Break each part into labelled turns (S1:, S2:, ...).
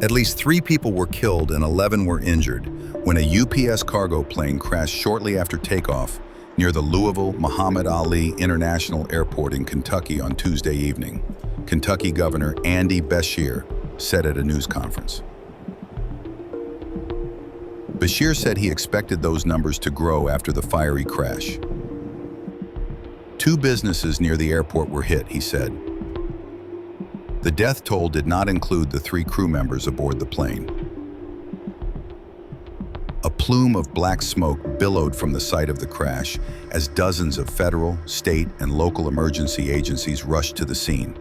S1: At least 3 people were killed and 11 were injured when a UPS cargo plane crashed shortly after takeoff near the Louisville Muhammad Ali International Airport in Kentucky on Tuesday evening, Kentucky Governor Andy Beshear said at a news conference. Beshear said he expected those numbers to grow after the fiery crash. 2 businesses near the airport were hit, he said. The death toll did not include the 3 crew members aboard the plane. A plume of black smoke billowed from the site of the crash as dozens of federal, state, and local emergency agencies rushed to the scene.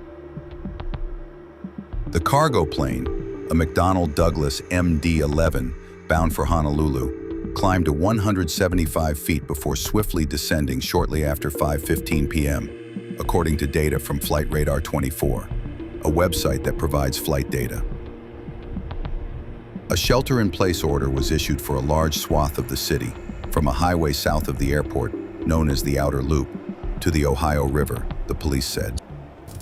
S1: The cargo plane, a McDonnell Douglas MD-11 bound for Honolulu, climbed to 175 feet before swiftly descending shortly after 5:15 p.m., according to data from Flight Radar 24, a website that provides flight data. A shelter-in-place order was issued for a large swath of the city, from a highway south of the airport, known as the Outer Loop, to the Ohio River, the police said.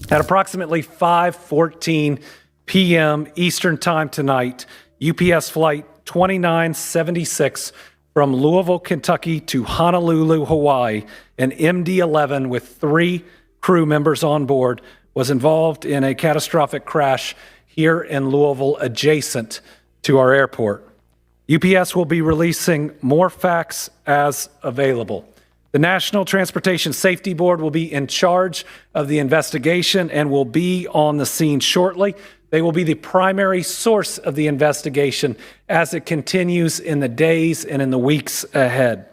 S2: At approximately 5:14 p.m. Eastern Time tonight, UPS Flight 2976 from Louisville, Kentucky to Honolulu, Hawaii, an MD-11 with 3 crew members on board, was involved in a catastrophic crash here in Louisville adjacent to our airport. UPS will be releasing more facts as available. The National Transportation Safety Board will be in charge of the investigation and will be on the scene shortly. They will be the primary source of the investigation as it continues in the days and in the weeks ahead.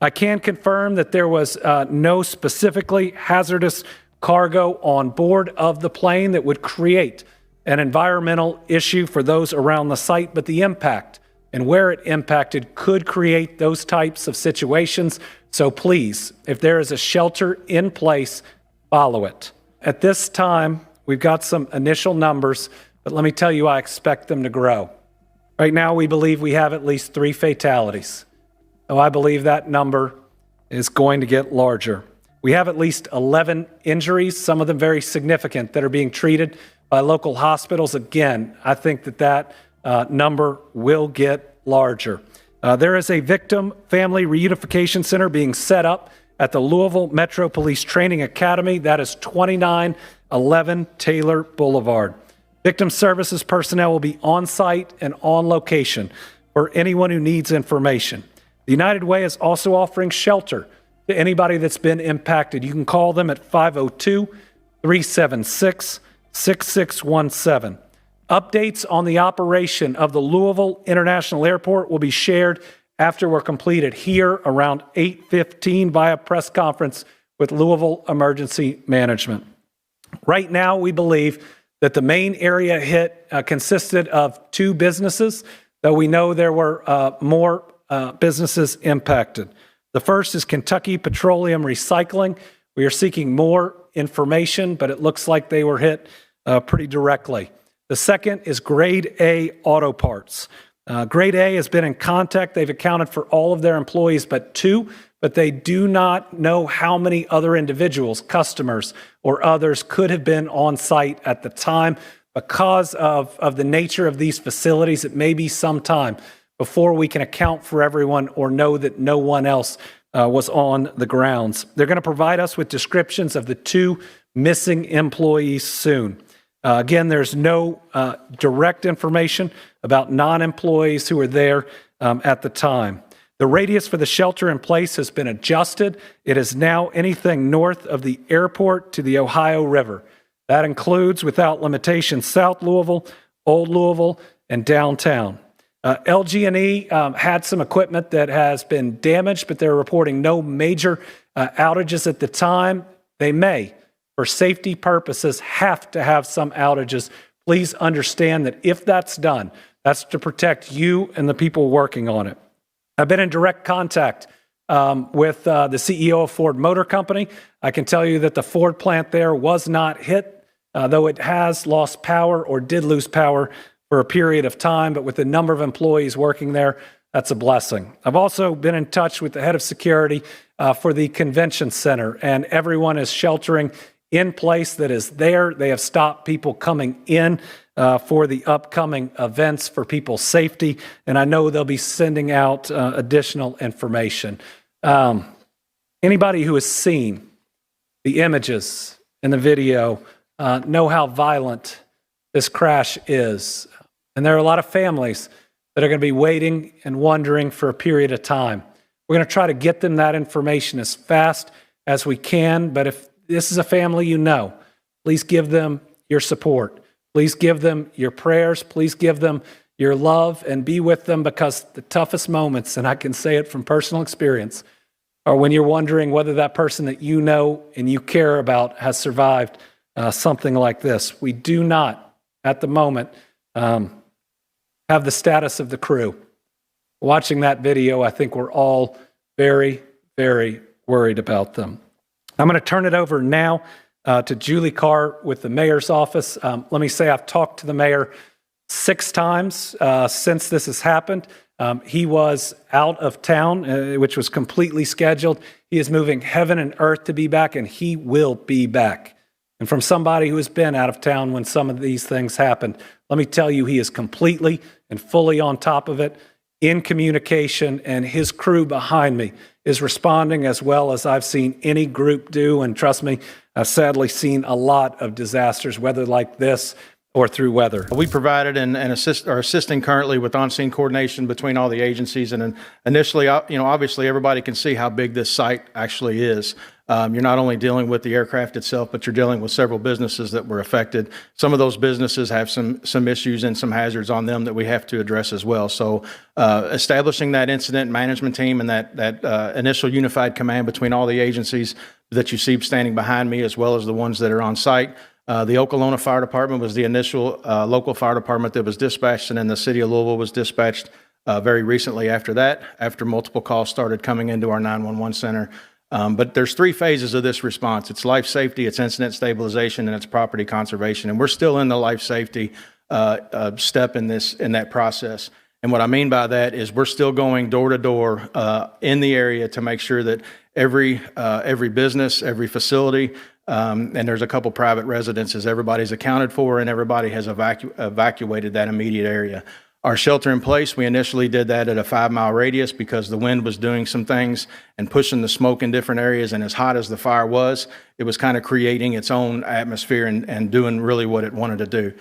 S2: I can confirm that there was no specifically hazardous cargo on board of the plane that would create an environmental issue for those around the site, but the impact and where it impacted could create those types of situations. So please, if there is a shelter in place, follow it. At this time, we've got some initial numbers, but let me tell you, I expect them to grow. Right now, we believe we have at least 3 fatalities. So I believe that number is going to get larger. We have at least 11 injuries, some of them very significant, that are being treated by local hospitals. Again, I think that number will get larger. There is a victim family reunification center being set up at the Louisville Metro Police Training Academy. That is 2911 Taylor Boulevard. Victim services personnel will be on site and on location for anyone who needs information. The United Way is also offering shelter to anybody that's been impacted. You can call them at 502-376-6617. Updates on the operation of the Louisville International Airport will be shared after we're completed here around 8:15 via press conference with Louisville Emergency Management. Right now, we believe that the main area hit consisted of 2 businesses, though we know there were more businesses impacted. The first is Kentucky Petroleum Recycling. We are seeking more information, but it looks like they were hit pretty directly. The second is Grade A Auto Parts. Grade A has been in contact. They've accounted for all of their employees but 2, but they do not know how many other individuals, customers, or others could have been on site at the time. Because of the nature of these facilities, it may be some time before we can account for everyone or know that no one else was on the grounds. They're going to provide us with descriptions of the 2 missing employees soon. Again, there's no direct information about non-employees who were there at the time. The radius for the shelter in place has been adjusted. It is now anything north of the airport to the Ohio River. That includes, without limitation, South Louisville, Old Louisville, and downtown. LG&E had some equipment that has been damaged, but they're reporting no major outages at the time. They may, for safety purposes, have to have some outages. Please understand that if that's done, that's to protect you and the people working on it. I've been in direct contact with the CEO of Ford Motor Company. I can tell you that the Ford plant there was not hit, though it has lost power or did lose power for a period of time, but with the number of employees working there, that's a blessing. I've also been in touch with the head of security for the convention center, and everyone is sheltering in place that is there. They have stopped people coming in for the upcoming events for people's safety, and I know they'll be sending out additional information. Anybody who has seen the images and the video know how violent this crash is. And there are a lot of families that are going to be waiting and wondering for a period of time. We're going to try to get them that information as fast as we can, but if this is a family you know, please give them your support. Please give them your prayers. Please give them your love and be with them, because the toughest moments, and I can say it from personal experience, are when you're wondering whether that person that you know and you care about has survived something like this. We do not, at the moment, have the status of the crew. Watching that video, I think we're all very, very worried about them. I'm going to turn it over now to Julie Carr with the mayor's office. Let me say I've talked to the mayor 6 times since this has happened. He was out of town, which was completely scheduled. He is moving heaven and earth to be back, and he will be back. And from somebody who has been out of town when some of these things happened, let me tell you, he is completely and fully on top of it, in communication, and his crew behind me is responding as well as I've seen any group do. And trust me, I've sadly seen a lot of disasters, whether like this or through weather.
S3: We provided and are assisting currently with on-scene coordination between all the agencies. And initially, obviously everybody can see how big this site actually is. You're not only dealing with the aircraft itself, but you're dealing with several businesses that were affected. Some of those businesses have some issues and some hazards on them that we have to address as well. So establishing that incident management team and that initial unified command between all the agencies that you see standing behind me, as well as the ones that are on site. The Okolona Fire Department was the initial local fire department that was dispatched, and then the city of Louisville was dispatched very recently after that, after multiple calls started coming into our 911 center. But there's 3 phases of this response. It's life safety, it's incident stabilization, and it's property conservation. And we're still in the life safety step in that process. And what I mean by that is we're still going door to door in the area to make sure that every business, every facility, and there's a couple private residences, everybody's accounted for and everybody has evacuated that immediate area. Our shelter in place, we initially did that at a 5-mile radius because the wind was doing some things and pushing the smoke in different areas, and as hot as the fire was, it was kind of creating its own atmosphere and doing really what it wanted to do.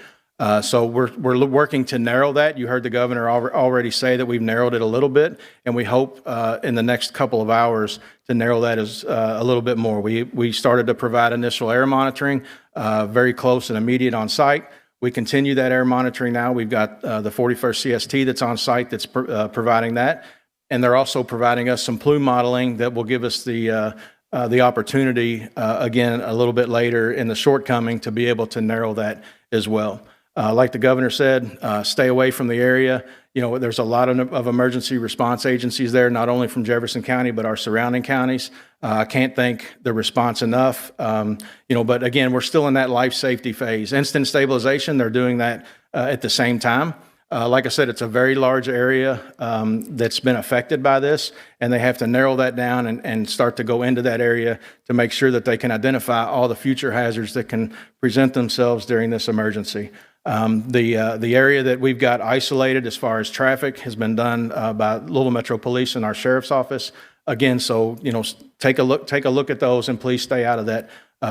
S3: So we're working to narrow that. You heard the governor already say that we've narrowed it a little bit, and we hope in the next couple of hours to narrow that as a little bit more. We started to provide initial air monitoring, very close and immediate on site. We continue that air monitoring now. We've got the 41st CST that's on site that's providing that, and they're also providing us some plume modeling that will give us the opportunity again a little bit later in the shortcoming to be able to narrow that as well. Like the governor said, stay away from the area. There's a lot of emergency response agencies there, not only from Jefferson County, but our surrounding counties. I can't thank the response enough. But again, we're still in that life safety phase. Instant stabilization, they're doing that at the same time. Like I said, it's a very large area that's been affected by this, and they have to narrow that down and start to go into that area to make sure that they can identify all the future hazards that can present themselves during this emergency. The area that we've got isolated as far as traffic has been done by Louisville Metro Police and our sheriff's office. Again, so take a look at those, and please stay out of that.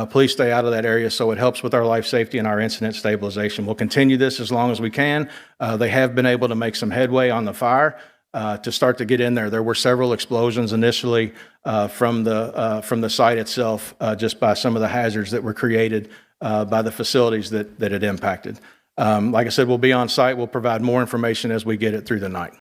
S3: Please stay out of that area so it helps with our life safety and our incident stabilization. We'll continue this as long as we can. They have been able to make some headway on the fire to start to get in there. There were several explosions initially from the site itself, just by some of the hazards that were created by the facilities that it impacted. Like I said, we'll be on site. We'll provide more information as we get it through the night.